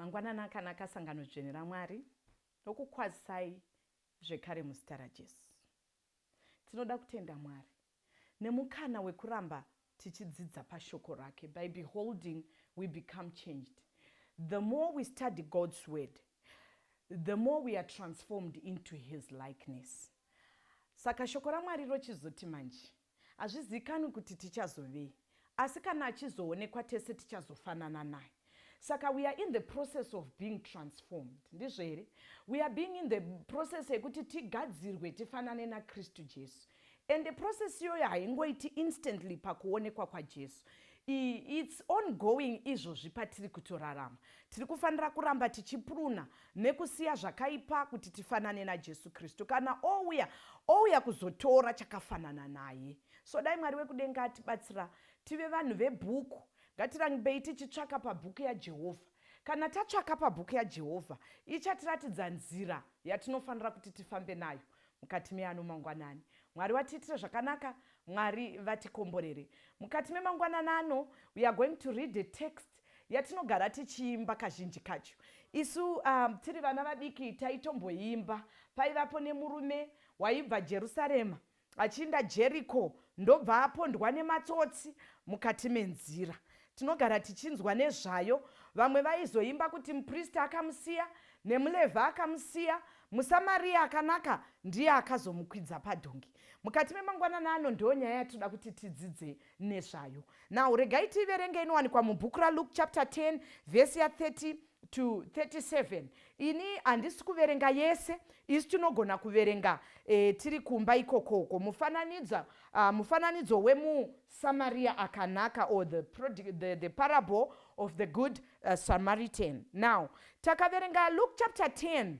Mangwanana akanaka sangano dzvene raMwari nokukwazisai zvekare muzita raJesu. Tinoda kutenda Mwari nemukana wekuramba tichidzidza pashoko rake. By beholding we become changed. The more we study God's word, the more we are transformed into his likeness. Saka shoko raMwari rochizoti manje hazvizikanwi kuti tichazovei, asi kana achizoonekwa tese tichazofanana naye. Saka we are in the process of being transformed. Ndizvo here? We are being in the process yekuti tigadzirwe tifanane naKristu Jesu. And the process iyoyo haingoiti instantly pakuonekwa kwaJesu. It's ongoing izvozvi patiri kutorarama. Tiri kufanira kuramba tichipuruna nekusiya zvakaipa kuti tifanane naJesu Kristu. Kana ouya kuzotora chakafanana naye. So dai Mwari wekudenga atibatsira tive vanhu vebhuku. Ngatirambei tichitsvaka pabhuku yaJehovha. Kana tatsvaka pabhuku yaJehovha, ichatiratidza nzira yatinofanira kuti tifambe nayo mukati meano mangwanani. Mwari watiitira zvakanaka, Mwari vatikomborere. Mukati memangwanana ano, we are going to read the text yatinogara tichiimba kazhinji kacho. Isu tiri vana vadiki taitomboimba. Paivapo nemurume waibva Jerusarema achienda Jeriko, ndobva apondwa nematsotsi mukati menzira. Tinogara tichinzwa nezvayo. Vamwe vaizoimba kuti muprista akamusiya, nemulevha akamusiya, muSamaria akanaka ndiye akazomukwidza padhongi. Mukati memangwanana ano ndo nyaya yatoda kuti tidzidze nezvayo. Now regai tiverenge inowanikwa mubhuku raLuke chapter 10 verse ya 30 to 37. Ini handisi kuverenga yese, isi tinogona kuverenga tiri kumba ikokoko. Mufananidzo wemuSamaria akanaka, or the parable of the good Samaritan. Now takaverenga Luke chapter 10,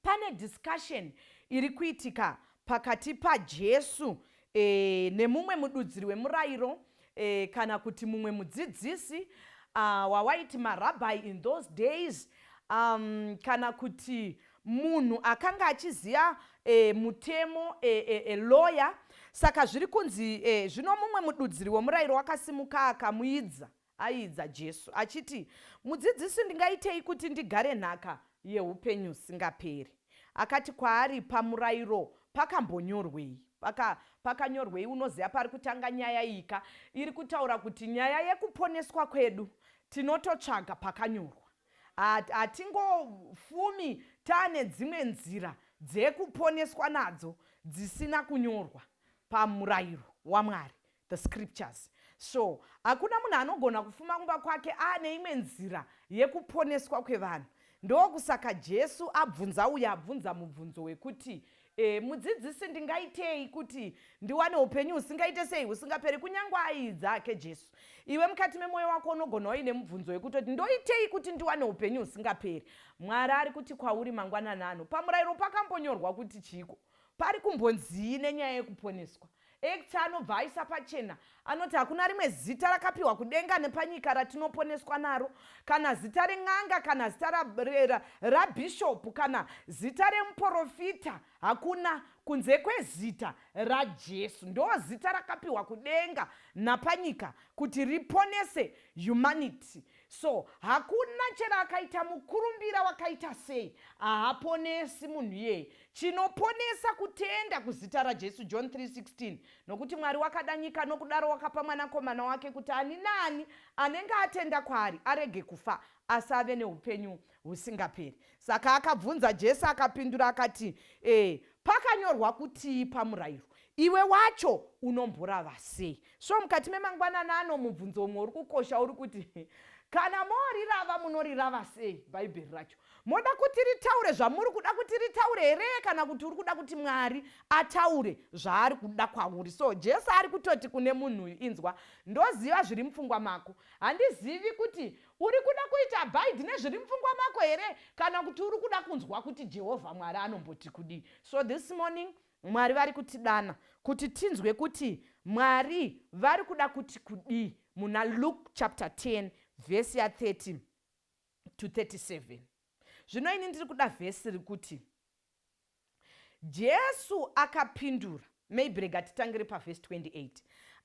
pane discussion iri kuitika pakati paJesu nemumwe mududziri wemurayiro kana kuti mumwe mudzidzisi wawaiti marabbai in those days, kana kuti munhu akanga achiziva mutemo, lawyer. Saka zviri kunzi zvino mumwe mududziri wemurayiro wakasimuka aidza Jesu achiti, mudzidzisi, ndingaitei kuti ndigare nhaka yeupenyu husingaperi? Akati kwaari, pamurayiro pakambonyorwei? Pakanyorwei? Unoziva pari kutanga nyaya ika iri kutaura kuti nyaya yekuponeswa kwedu tinototsvaga pakanyorwa. Hatingofumi taane dzimwe nzira dzekuponeswa nadzo dzisina kunyorwa pamurayiro waMwari, the scriptures. So hakuna munhu anogona kufuma kumba kwake aane imwe nzira yekuponeswa kwevanhu. Ndokusaka Jesu abvunza mubvunzo wekuti mudzidzisi, ndingaitei kuti ndiwane upenyu husingaite sei, husingaperi? Kunyangwe aidza ake Jesu. Iwe mukati memwoyo wako unogona uine mubvunzo wekutoti ndoitei kuti ndiwane upenyu husingaperi? Mwari ari kuti kwauri mangwanana ano, pamurayiro pakambonyorwa kuti chiko? Pari kumbonzii nenyaya yekuponeswa? Ekti anobva aisa pachena, anoti hakuna rimwe zita rakapiwa kudenga nepanyika ratinoponeswa naro, kana zita ren'anga, kana zita rabhishopu, kana zita remuprofita. Hakuna kunze kwezita raJesu. Ndo zita rakapiwa kudenga napanyika kuti riponese humanity. So hakuna chero akaita mukurumbira wakaita sei, haaponesi munhu iyeye. Chinoponesa kutenda kuzita raJesu, John 3:16. Nokuti Mwari wakada nyika nokudaro wakapa mwanakomana wake kuti ani naani anenge atenda kwaari arege kufa asi ave neupenyu husingaperi. Saka akabvunza Jesu akapindura akati, pakanyorwa kutii pamurayiro? Iwe wacho unomborava sei? So mukati memangwanana ano mubvunzo umwe uri kukosha uri kuti kana morirava munorirava sei bhaibheri racho? Moda kuti ritaure zvamuri kuda kuti ritaure here, kana kuti uri kuda kuti Mwari ataure zvaari kuda kwauri? So Jesu ari kutoti kune munhu, inzwa, ndoziva zviri mupfungwa mako. Handizivi kuti uri kuda kuita abide nezviri mupfungwa mako here, kana kuti uri kuda kunzwa kuti Jehovha Mwari anomboti kudii. So this morning Mwari vari kutidana kuti tinzwe kuti Mwari vari kuda kuti kudii muna Luke chapter 10 verse ya 30 to 37. Zvino ini ndiri kuda vhesi rikuti Jesu akapindura. Maybe rega titangire paverse 28.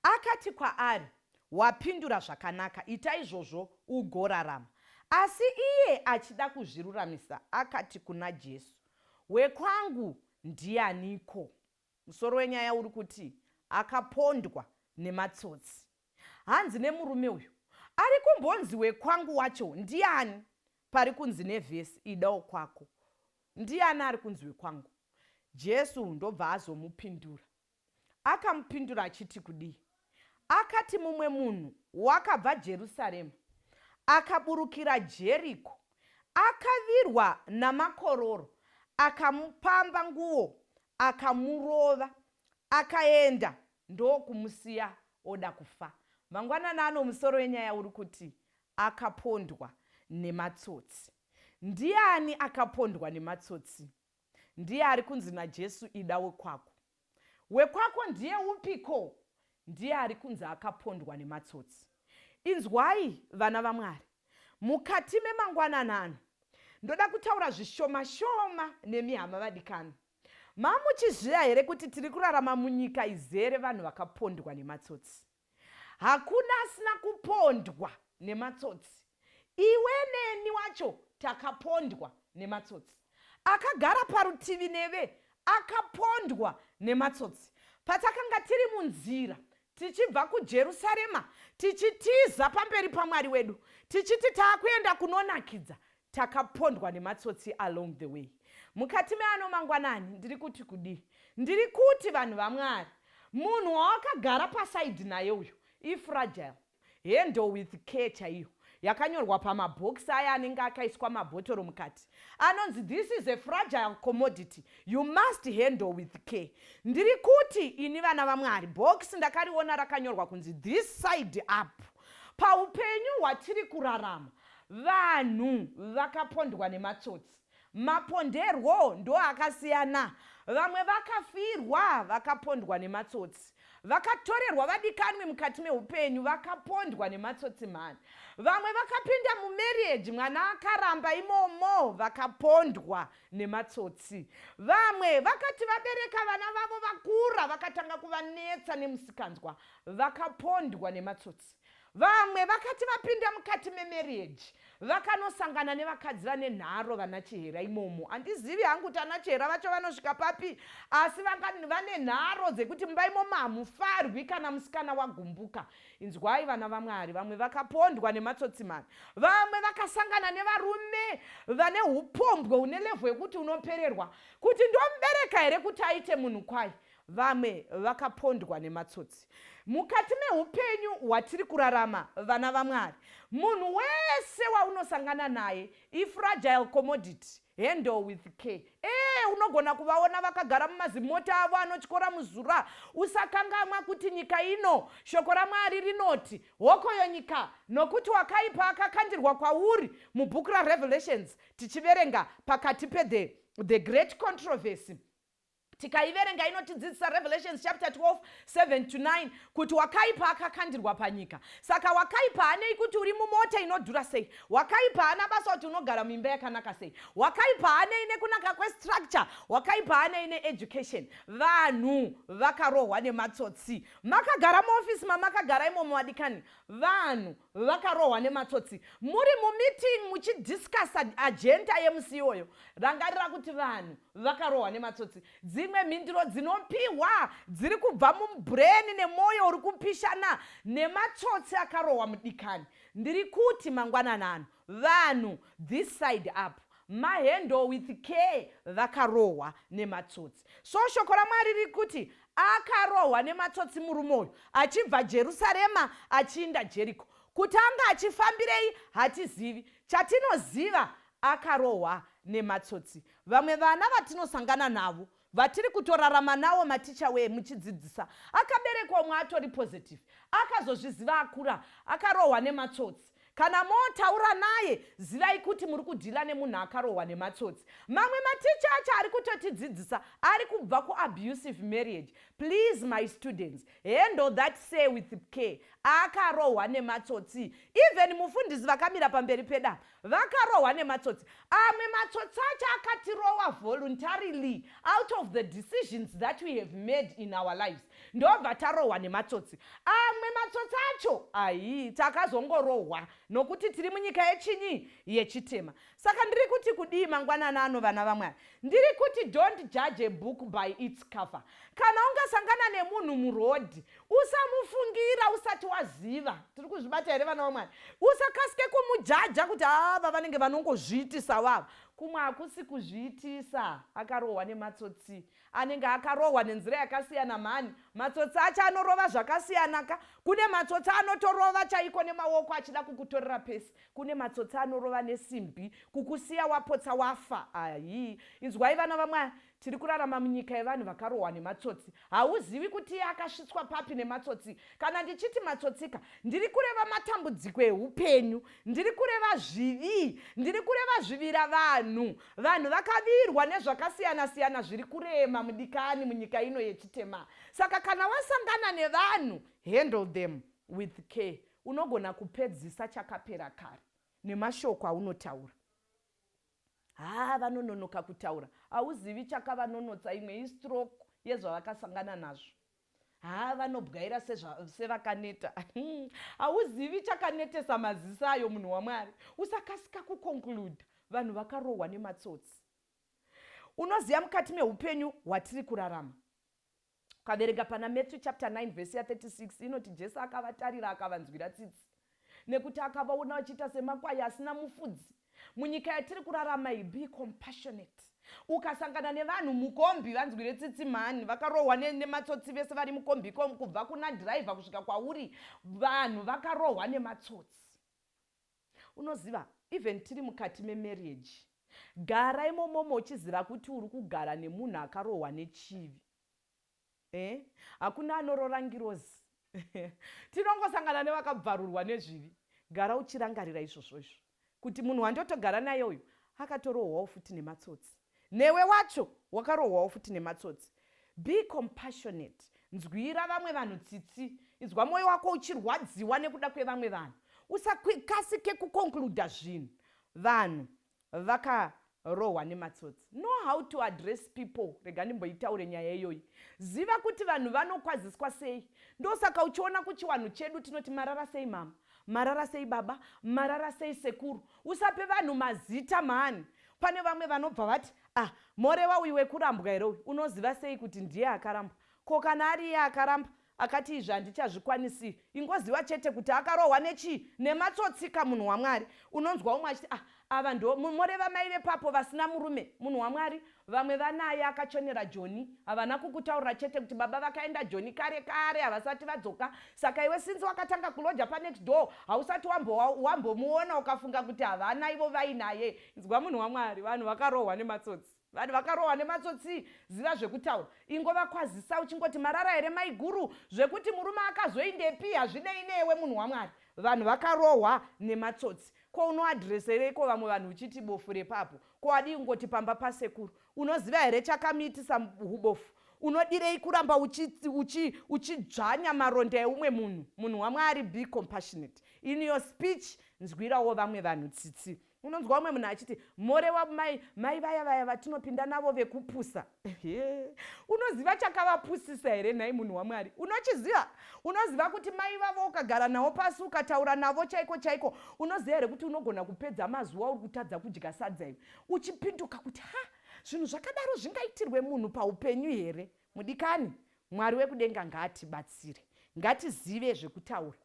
Akati kwaari, wapindura zvakanaka, ita izvozvo ugorarama. Asi iye achida kuzviruramisa akati kuna Jesu, wekwangu ndianiko? Musoro wenyaya uri kuti akapondwa nematsotsi. Hanzi nemurume uyu ari kumbonzi wekwangu wacho ndiani? Pari kunzi nevhesi idawo kwako. Ndiani ari kunzi wekwangu? Jesu ndobva azomupindura. Akamupindura achiti kudii? Akati mumwe munhu wakabva Jerusarema akaburukira Jeriko, akavirwa namakororo, akamupamba nguo, akamurova, akaenda ndokumusiya oda kufa. Mangwanana ano musoro wenyaya uri kuti akapondwa nematsotsi. Ndiani akapondwa nematsotsi? Ndiye ari kunzi naJesu ida wekwako. Wekwako ndiye upiko? Ndiye ari kunzi akapondwa nematsotsi. Inzwai vana vaMwari, mukati memangwanana ano ndoda kutaura zvishoma shoma nemihama vadikani. Mamuchizviya here kuti tiri kurarama munyika izere vanhu vakapondwa nematsotsi? Hakuna asina kupondwa nematsotsi. Iwe neni wacho takapondwa nematsotsi. Akagara parutivi neve akapondwa nematsotsi. Patakanga tiri munzira tichibva kuJerusarema tichitiza pamberi paMwari wedu tichiti taakuenda kunonakidza, takapondwa nematsotsi along the way. Mukati meano mangwanani ndiri kuti kudii? Ndiri kuti vanhu vaMwari, munhu wakagara pasaidi naye uyu ifragile, handle with care chaiyo. Yakanyorwa pamabhokisi aya anenge akaiswa mabhotoro mukati. Anonzi this is a fragile commodity, you must handle with care. Ndiri kuti ini vana vaMwari, bhokisi ndakariona rakanyorwa kunzi this side up. Paupenyu hwatiri kurarama, vanhu vakapondwa nematsotsi. Maponderwo ndo akasiyana. Vamwe vakafirwa vakapondwa nematsotsi. Vakatorerwa vadikanwi mukati meupenyu vakapondwa nematsotsi mani. Vamwe vakapinda mumarriage, mwana akaramba imomo, vakapondwa nematsotsi. Vamwe vakati vabereka vana vavo vakura vakatanga kuvanetsa nemusikanzwa, vakapondwa nematsotsi. Vamwe vakati vapinda mukati memarriage vakanosangana nevakadzi vane nharo vana chihera imomo. Handizivi hangu kuti ana chihera vacho vanosvika papi, asi vane nharo dzekuti mumba imomo hamufarwi kana musikana wagumbuka. Inzwai vana vaMwari, vamwe vakapondwa nematsotsi mani. Vamwe vakasangana nevarume vane upombwe une level yekuti unopererwa kuti ndomubereka here kuti aite munhu kwai. Vamwe vakapondwa nematsotsi. Mukati meupenyu hwatiri kurarama vana vaMwari, munhu wese waunosangana naye ifragile commodity, handle with care. Unogona kuvaona vakagara mumazimota avo anotyora muzura. Usakangamwa kuti nyika ino shoko raMwari rinoti hokoyo nyika nokuti wakaipa akakandirwa kwauri mubhuku raRevelations tichiverenga pakati the great controversy. Tikaiverenga inotidzidzisa Revelations chapter 12, 7-9 kuti wakaipa akakandirwa panyika. Saka wakaipa hanei kuti uri mumota inodhura sei. Wakaipa hana basa kuti unogara muimba yakanaka sei. Wakaipa hanei nekunaka kwestructure. Wakaipa hanei needucation. Vanhu vakarohwa nematsotsi. Makagara muofisi mamakagara imomo vadikani, vanhu vakarohwa nematsotsi. Muri mumeeting muchidiscussa agenda yemusi iyoyo, rangarira kuti vanhu vakarohwa nematsotsi. Dzimwe mhinduro dzinopiwa dziri kubva mubrain nemoyo uri kupishana nematsotsi akarohwa mudikani. Ndiri kuti mangwanana ano, vanhu this side up, mahandle with care, vakarohwa nematsotsi. So shoko raMwari riri kuti akarohwa nematsotsi murume uyu achibva Jerusarema achiinda Jeriko. Kuti anga achifambirei hatizivi. Chatinoziva akarohwa nematsotsi. Vamwe vana vatinosangana navo vatiri kutorarama nawo maticha wee muchidzidzisa, akaberekwa umwe atori positive, akazozviziva akura, akarohwa nematsotsi. Kana motaura naye zivai kuti muri kudhila nemunhu akarohwa nematsotsi. Mamwe maticha acho ari kutotidzidzisa ari kubva kuabusive marriage. Please my students, handle that say with care. Akarohwa nematsotsi. Even mufundisi vakamira pamberi pedama vakarohwa nematsotsi. Amwe matsotsi acho akatirohwa voluntarily out of the decisions that we have made in our lives. Ndobva tarohwa nematsotsi. Amwe matsotsi acho takazongorohwa nokuti tiri munyika yechinyi, yechitema. Saka ndiri kuti kudii mangwanana ano vana vamwari? Ndiri kuti don't judge a book by its cover. Kana ungasangana nemunhu murodhi, usamufungira usati waziva. Tiri kuzvibata here vana vamwari? Usakasike kumujaja kuti ava vanenge vanongozviitisa vava. Kumwe hakusi kuzviitisa, akarohwa nematsotsi. Anenge akarohwa nenzira yakasiyana mhani. Matsotsi acho anorova zvakasiyana ka. Kune matsotsi anotorova chaiko nemaoko achida kukutorera pesi. Kune matsotsi anorova nesimbi kukusiya wapotsa wafa. Ayi, inzwai vana vamwari, tiri kurarama munyika yevanhu vakarohwa nematsotsi. Hauzivi kuti iye akasvitswa papi nematsotsi. Kana ndichiti matsotsika, ndiri kureva matambudziko eupenyu, ndiri kureva zvivi, ndiri kureva zvivira vanhu. Vanhu vakavirwa nezvakasiyana siyana zviri kurema mudikani munyika ino yechitema. Saka kana wasangana nevanhu, handle them with care. Unogona kupedzisa chakapera kare nemashoko aunotaura. Vanononoka kutaura. Hauzivi chakavanonotsa, imwe istroke yezvavakasangana nazvo. Vanobwaira sevakaneta. Hauzivi chakanetesa maziso ayo munhu waMwari. Usakasika kuconclude. Vanhu vakarohwa nematsotsi. Unoziva mukati meupenyu hwatiri kurarama. Ukaverenga pana Matthew chapter 9 verse 36 inoti Jesu akavatarira akavanzwira tsitsi. Nekuti akavaona vachiita semakwai asina mufudzi. Munyika yatiri kurarama iyi, be compassionate. Ukasangana nevanhu mukombi vanzwire tsitsi mhani, vakarohwa nematsotsi vese vari mukombi kubva kuna dhiraivha kusvika kwauri, vanhu vakarohwa nematsotsi. Unoziva, even tiri mukati memarriage, gara imomomo uchiziva kuti uri kugara nemunhu akarohwa nechivi. Hakuna anorora ngirozi. Tinongosangana nevakabvarurwa nezvivi. Gara uchirangarira izvozvo izvo. Kuti munhu wandotogara naye uyu akatorohwawo futi nematsotsi. Newe wacho wakarohwawo futi nematsotsi. Be compassionate. Nzwira vamwe vanhu tsitsi. Inzwa mwoyo wako uchirwadziwa nekuda kwevamwe vanhu. Usakasike kuconcluda zvinhu. Vanhu vakarohwa nematsotsi. Know how to address people. Rega ndimboitaure nyaya iyoyi. Ziva kuti vanhu vanokwaziswa sei. Ndosaka uchiona kuchiwanhu chedu tinoti marara sei mama, marara sei baba, marara sei sekuru. Usape vanhu mazita mhani. Pane vamwe vanobva vati, moreva uyu wekurambwa here uyu, unoziva sei kuti ndiye akarambwa? Ko kana ari iye akarambwa, akati izvi handichazvikwanisi, ingoziva chete kuti akarohwa nechii? Nematsotsika munhu waMwari. Unonzwa umwe achiti, ava ndo moreva mai vepapo vasina murume. Munhu waMwari, vamwe vanaye akachonera Joni, havana kukutaurira chete kuti baba vakaenda Joni kare kare havasati vadzoka. Saka iwe sinzi wakatanga kuloja panext door, hausati wambomuona ukafunga kuti havana ivo vainaye. Inzwa munhu waMwari, vanhu vakarohwa nematsotsi. Vanhu vakarohwa nematsotsi, ziva zvekutaura. Ingova kwazisa uchingoti marara here maiguru, zvekuti murume akazoindepi hazvidei newe munhu waMwari. Vanhu vakarohwa nematsotsi. Ko unoadresereko vamwe vanhu uchiti bofu repapo? Ko adi ngoti pamba pasekuru? Unoziva here chakamuitisa ubofu? Unodirei kuramba uchidzvanya maronda eumwe munhu? Munhu waMwari, be compassionate. In your speech, nzwirawo vamwe vanhu tsitsi. Unonzwa umwe munhu achiti, moreva mai vaya vatinopinda navo vekupusa. Unoziva chakavapusisa here nhai munhu waMwari? Unochiziva? Unoziva kuti mai vavo ukagara navo pasi ukataura navo chaiko chaiko, unoziva here kuti unogona kupedza mazuva uri kutadza kudya sadza iwe uchipinduka kuti zvinhu zvakadaro zvingaitirwe munhu paupenyu here? Mudikani, Mwari wekudenga ngaatibatsire. Ngatizive zvekutaura.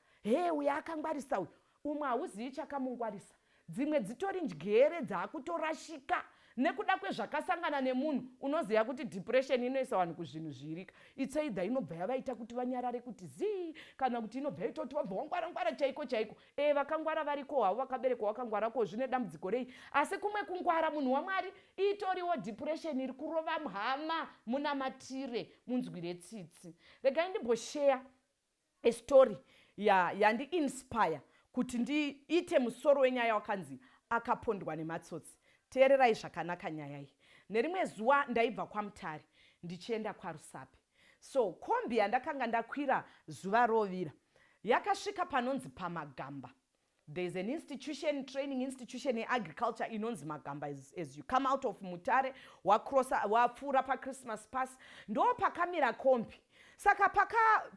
Uyu akangwarisa uyu, umwe hauzivi chakamungwarisa. Dzimwe dzitori njere dzakutorashika nekuda kwezvakasangana nemunhu. Unoziva kuti depression inoisa vanhu kuzvinhu zvirika. It's either inobva yavaita kuti vanyarare kuti zii, kana kuti inobva itoti vabva wangwara chaiko chaiko. Vakangwara variko havo, vakaberekwa vakangwarako, zvine dambudziko rei? Asi kumwe kungwara munhu waMwari itoriwo depression iri kurova hama. Munamatire, munzwire tsitsi. Regai ndimboshare a story yandi-inspire kuti ndiite musoro wenyaya wakanzi akapondwa nematsotsi. Teererai zvakanaka nyaya iyi. Nerimwe zuva ndaibva kwaMutare ndichienda kwaRusape. So kombi yandakanga ndakwira zuva rovira yakasvika panonzi paMagamba. There's an institution, training institution yeagriculture inonzi Magamba. As you come out of Mutare, wapfuura paChristmas Pass, ndo pakamira kombi. Saka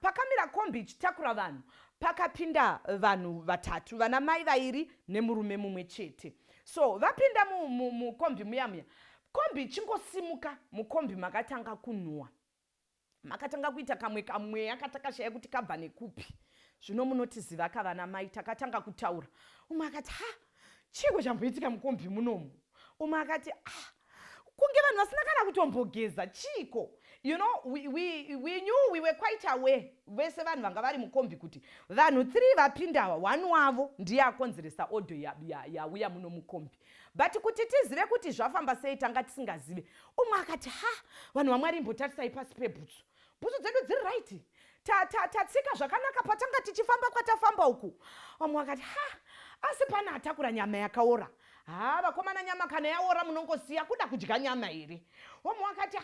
pakamira kombi ichitakura vanhu, pakapinda vanhu vatatu, vana mai vairi nemurume mumwe chete. So vapinda mukombi muya kombi chingosimuka, mukombi makatanga kunhuhwa, makatanga kuita kamwe akatakashaya kuti kabva nekupi. Zvino munotiziva kavana mai takatanga kutaura. Umwe akati chiko chamboitika mukombi munomu. Umwe akati kunge vanhu vasina kana kutombogeza chiko. You know, we knew, we were quite aware, vese vanhu vanga vari mukombi kuti vanhu 3 vapindawa, 1 wavo ndiye akonzeresa odho yauya muno mukombi. But kuti tizive kuti zvafamba sei tanga tisingazive. Umwe akati vanhu vamwari imbotarisai pasi pebhutsu. Bhutsu dzedu dziri right. Tatsika zvakanaka patanga tichifamba kwatafamba uku. Vamwe akati asi pana atakura nyama yakaora. Vakomana nyama kana yaora munongosiya kuda kudya nyama here. Vamwe akati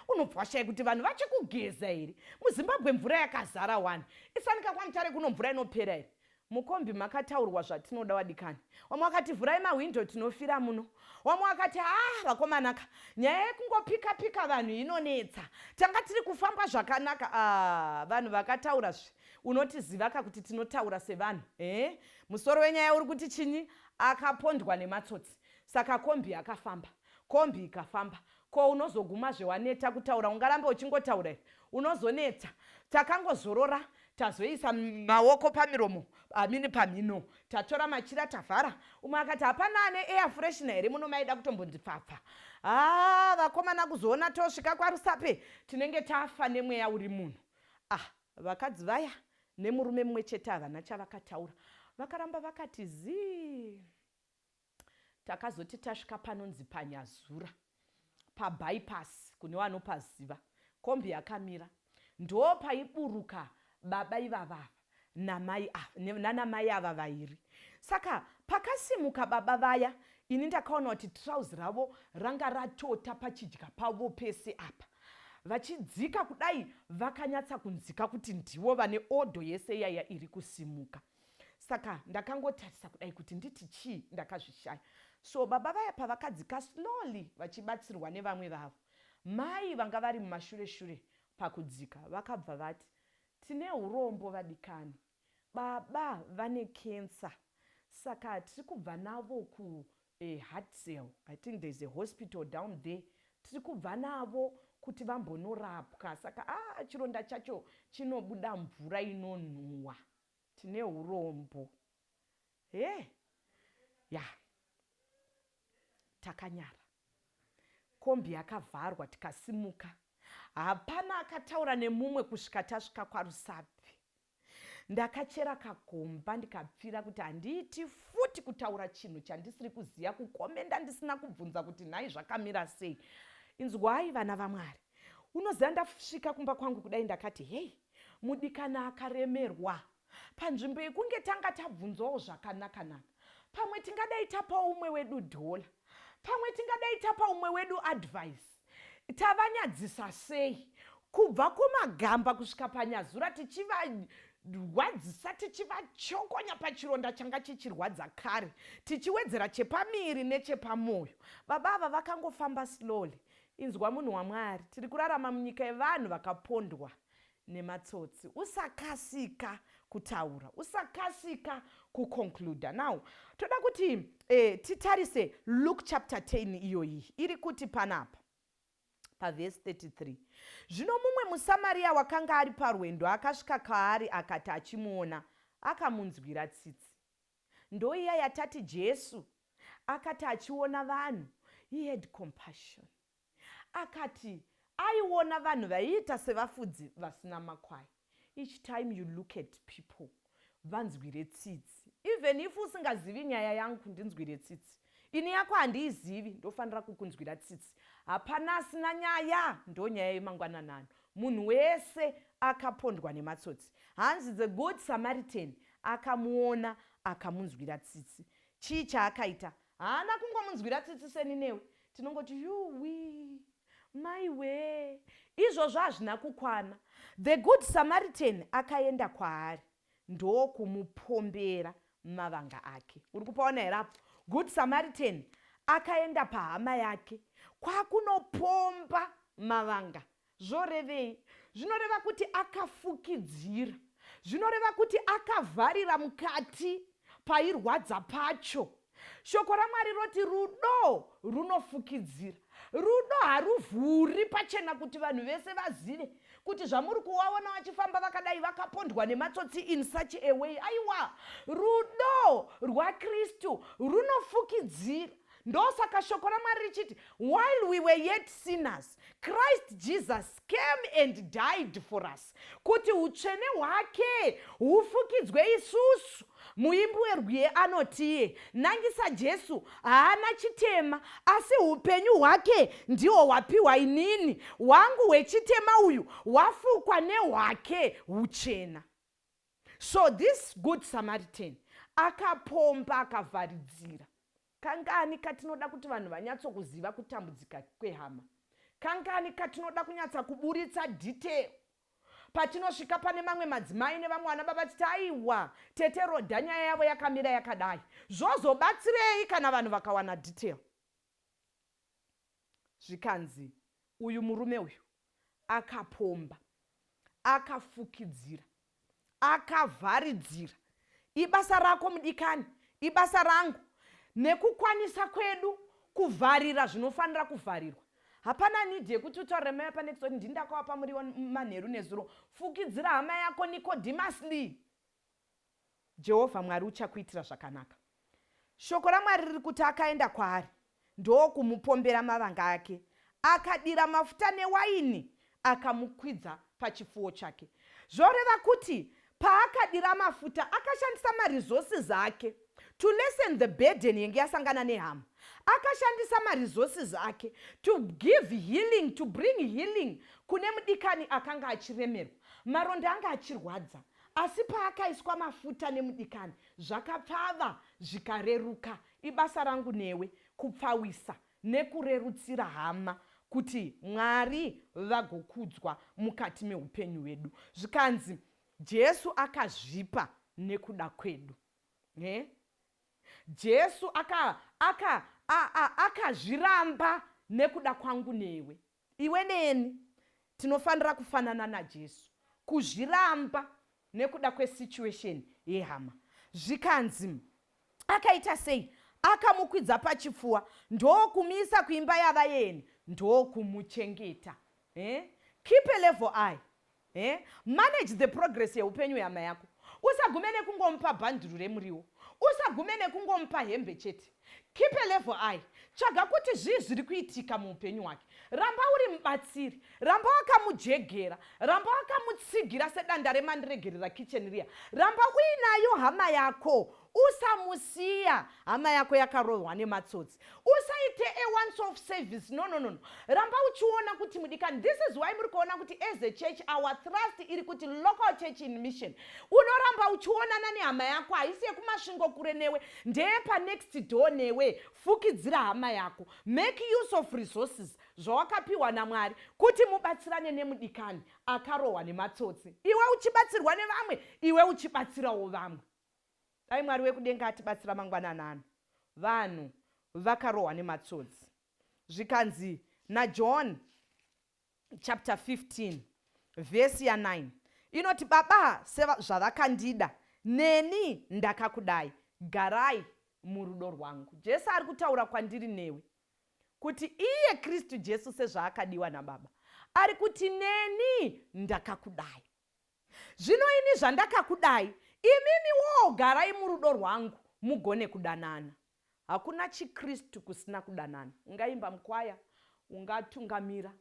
unobva washaya kuti vanhu vachikugeza here. MuZimbabwe mvura yakazara 1. Isanika kwaMutare kuno mvura inopera here. Mukombi makataurwa zvatinoda wadikani. Vamwe akati vhurai mahwindo tinofira muno. Vamwe akati vakomanaka, nyaya yekungopika vanhu inonetsa. Tanga tiri kufamba zvakanaka. Vanhu vakataura unotiziva kuti tinotaura sevanhu. Musoro wenyaya uri kuti chinyi? Akapondwa nematsotsi. Saka kombi akafamba. Kombi ikafamba. Ko unozoguma zvewaneta kutaura, ungarambe uchingotaura here. Unozoneta. Takangozorora, tazoisa maoko pamiromo, pamino. Tatora machira tavhara. Umwe akati hapana ane air freshener here muno maida kutombondipfapfa. Vakomana kuzoona tosvika kwaRusape tinenge tafa nemweya uri munhu. Vakadzi vaya nemurume mumwe chete havana chavakataura. Vakaramba vakati zii. Takazoti tasvika panonzi paNyazura, pabypass kune vanopaziva. Kombi yakamira. Ndo paiburuka baba ivava nanamai ava vairi. Saka pakasimuka baba vaya, ini ndakaona kuti trouser ravo ranga ratota pachidya pavo pese apa. Vachidzika kudai vakanyatsa kunzika kuti ndivo vane odho yese yaya iri kusimuka. Saka ndakangotarisa kudai kuti nditi chii ndakazvishaya. So baba vaya pavakadzika slowly vachibatsirwa nevamwe vavo. Mai vanga vari mumashure pakudzika vakabva vati tine urombo vadikani. Baba vane cancer. Saka tiri kubva navo ku Hartsdale. I think there's a hospital down there. Tiri kubva navo kuti vambonorapwa. Saka chironda chacho chinobuda mvura inonhuhwa. Tine urombo. Takanyara. Kombi yakavharwa tikasimuka. Hapana akataura nemumwe kusvika tasvika kwaRusape. Ndakachera kagomba ndikapfira kuti handiiti futi kutaura chinhu chandisiri kuziya, kukomenda ndisina kubvunza kuti nhai zvakamira sei. Inzwai vana vaMwari. Unoziva ndasvika kumba kwangu kudai ndakati mudikana akaremerwa. Panzvimbo yekunge tanga tabvunzawo zvakanaka. Pamwe tingadai tapa umwe wedu dhola. Pamwe tingadai tapa umwe wedu advice. Tavanyadzisa sei? Kubva kumagamba kusvika paNyazura tichivarwadzisa, tichivachokonya pachironda changa chichirwadza kare, tichiwedzera chepamiri nechepamwoyo. Baba ava vakangofamba slowly. Inzwa munhu waMwari, tiri kurarama munyika yevanhu vakapondwa nematsotsi. Usakasika kutaura, usakasika kuconcluda. Now, toda kuti titarise Luke chapter 10 iyoyi. Iri kuti panapa paverse 33. Zvino mumwe muSamaria wakanga ari parwendo akasvika kwaari akati achimuona, akamunzwira tsitsi. Ndoiya yatati Jesu akati achiona vanhu, he had compassion. Akati aiona vanhu vaiita sevafudzi vasina makwai. Each time you look at people, vanzwire tsitsi. Even if usingazivi nyaya yangu ndinzwire tsitsi. Ini yako handiizivi, ndofanira kukunzwira tsitsi. Hapana asina nyaya, ndo nyaya yemangwananano. Munhu wese akapondwa nematsotsi. Hanzi the good Samaritan akamuona akamunzwira tsitsi. Chii chaakaita? Haana kungomunzwira tsitsi seni newe. Tinongoti yuwi, maiwe. Izvozvo hazvina kukwana. The good Samaritan akaenda kwaari, ndo kumupombera mavanga ake. Uri kupaona here apo? Good Samaritan akaenda pahama yake kwakunopomba mavanga. Zvorevei? Zvinoreva kuti akafukidzira. zvinoreva kuti akavharira mukati pairwadza pacho. Shoko raMwari roti rudo runofukidzira. Rudo haruvhuri pachena kuti vanhu vese vazive kuti zvamuri kuvaona vachifamba vakadai vakapondwa nematsotsi in such a way. Aiwa, rudo rwaKristu runofukidzira. Ndosaka shoko raMwari richiti, while we were yet sinners, Christ Jesus came and died for us. Kuti utsvene hwake hufukidzwe isusu. Muimbi werwiye anotiye, nangisa Jesu haana chitema, asi upenyu hwake ndiwo hwapiwa inini. Hwangu hwechitema uyu hwafukwa nehwake huchena. So this good Samaritan akapomba akavharidzira. Kangani katinoda kuti vanhu vanyatsokuziva kutambudzika kwehama. Kangani katinoda kunyatsa kuburitsa detail. Patinosvika pane mamwe madzimai nevamwe vana baba titi aiwa tetero dhanya yavo yakamira yakadai. Zvozobatsirei kana vanhu vakawana detail? Zvikanzi uyu murume uyu akapomba, akafukidzira, akavharidzira. Ibasa rako mudikani, ibasa rangu, nekukwanisa kwedu kuvharira zvinofanira kuvharirwa. Hapana nidhi yekuti utaure mai panext kuti ndindakawapa muriwo manheru nezuro. Fukidzira hama yako Nicodemusly. Jehovha Mwari uchakuitira zvakanaka. Shoko raMwari riri kuti akaenda kwaari ndokumupombera mavanga ake, akadira mafuta newaini, akamukwidza pachifuwo chake. Zvoreva kuti paakadira mafuta akashandisa maresources ake to lessen the burden yenge yasangana nehama. Akashandisa maresources ake to give healing, to bring healing kune mudikani akanga achiremerwa. Maronda anga achirwadza, asi paakaiswa mafuta nemudikani zvakapfava zvikareruka. Ibasa rangu newe kupfawisa nekurerutsira hama kuti Mwari vagokudzwa mukati meupenyu hwedu. Zvikanzi Jesu akazvipa nekuda kwedu. Jesu akazviramba nekuda kwangu newe. Iwe neni tinofanira kufanana naJesu, kuzviramba nekuda kwesituation yehama. Zvikanzi akaita sei? Akamukwidza pachifuwa ndokumisa kuimba yavaeni, ndokumuchengeta. Keep a level eye. Manage the progress yeupenyu yehama yako. Usagume nekungomupa bhanduru remuriwo. Usagume nekungomupa hembe chete. Keep a level eye. Tsvaga kuti zvii zviri kuitika muupenyu hwake. Ramba uri mubatsiri, ramba wakamujegera, ramba wakamutsigira sedanda remandiregerera kitchen riya. Ramba uinayo hama yako. Usamusiya hama yako yakarohwa nematsotsi. Usaite a once off service. No. Ramba uchiona kuti mudikani. This is why muri kuona kuti as a church our trust iri kuti local church in mission. Unoramba uchionana nehama yako, haisi yekumasvingo kure newe, ndepa next door newe. Fukidzira hama yako. Make use of resources zvawakapiwa naMwari kuti mubatsirane nemudikani akarohwa nematsotsi. Iwe uchibatsirwa nevamwe, iwe uchibatsirawo vamwe. Dai Mwari wekudenga atibatsira mangwananano. Vanhu vakarohwa nematsotsi. Zvikanzi naJohn chapter 15 verse ya 9 inoti, Baba zvavakandida neni ndakakudai, garai murudo rwangu. Jesu ari kutaura kwandiri newe kuti iye Kristu Jesu sezvaakadiwa naBaba ari kuti neni ndakakudai. Zvino ini zvandakakudai, imimi garai murudo rwangu mugone kudanana. Hakuna chiKristu kusina kudanana. Ungaimba mkwaya, ungatungamira,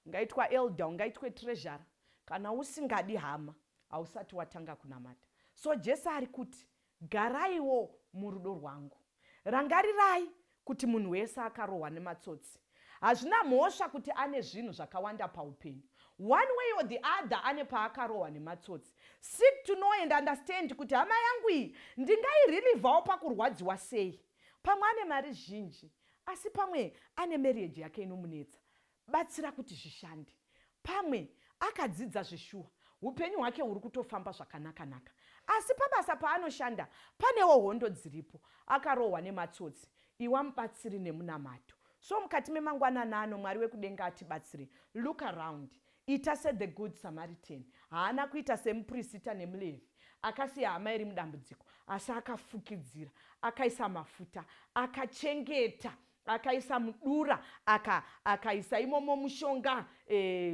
ungaitwa elder, ungaitwa treasurer, kana usingadi hama hausati watanga kunamata. So Jesu ari kuti garaiwo murudo rwangu. Rangarirai kuti munhu wese akarohwa nematsotsi. Hazvina mhosva kuti ane zvinhu zvakawanda paupenyu. One way or the other ane paakarohwa nematsotsi. Seek to know and understand kuti hama yangu iyi ndingairilivawo pakurwadziwa sei. Pamwe ane mari zhinji, asi pamwe ane marriage yake inomunetsa. Batsira kuti zvishande. Pamwe akadzidza zvishuwa, upenyu hwake huri kutofamba zvakanaka-naka. Asi pabasa paanoshanda, panewo hondo dziripo, akarohwa nematsotsi. Iwa mubatsiri nemunamato. So mukati memangwananano Mwari wekudenga atibatsire. Look around. Ita se the good Samaritan. Haana kuita semuprista nemulevi. akasiya hama iri mudambudziko, asi akafukidzira, akaisa mafuta, akachengeta, akaisa mudura, akaisa imomo mushonga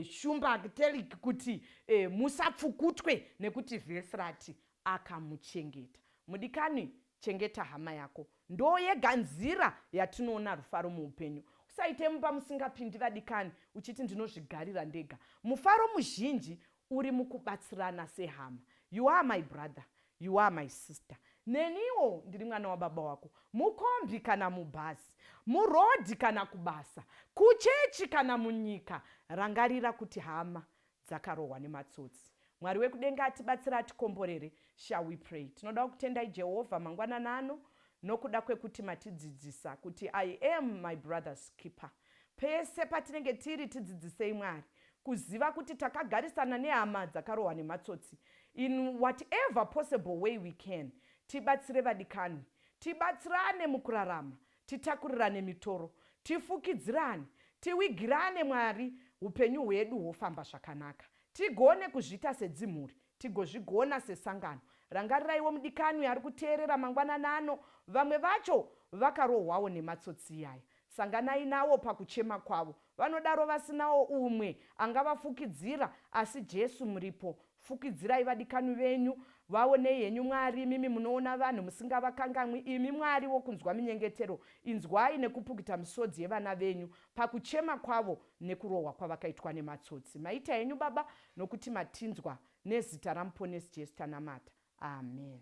shumba telik kuti musapfukutwe nekuti vhesi rati, akamuchengeta. Mudikani, chengeta hama yako. Ndo yega nzira yatinoona rufaro muupenyu. Usaite mumba musingapindi vadikani uchiti ndinozvigarira ndega. Mufaro muzhinji uri mukubatsirana sehama. You are my brother, you are my sister. Neniwo ndiri mwana wababa wako. Mukombi kana mubhasi, murodhi kana kubasa, kuchechi kana munyika. Rangarira kuti hama dzakarohwa nematsotsi. Mwari wekudenga atibatsira atikomborere. Shall we pray? Tinoda kutendai Jehovha mangwanani ano nokuda kwekuti matidzidzisa kuti I am my brother's keeper. Pese patinenge tiri tidzidzisei Mwari kuziva kuti takagarisana nehama dzakarohwa nematsotsi. In whatever possible way we can. Tibatsire vadikani, tibatsirane mukurarama, titakurirane mitoro, tifukidzirane, tiwigirane Mwari, upenyu hwedu hofamba zvakanaka. Tigone kuzvita sedzimhuri, tigozvigona sesangano. Rangarirawo mudikani ari kuteerera mangwanani ano, vamwe vacho vakarohwawo nematsotsi aya. Sanganai navo pakuchema kwavo. Vanodaro vasinawo umwe angavafukidzira, asi Jesu muripo. Fukidzirai vadikani venyu, vaonei henyu Mwari. Mimi munoona vanhu musingavakangamwi, imi Mwari wokunzwa minyengetero, inzwai nekupukita misodzi yevana venyu pakuchema kwavo nekurohwa kwavakaitwa nematsotsi. Maita henyu Baba, nokuti matinzwa nezita ramuponesi Jesu tanamata. Amen.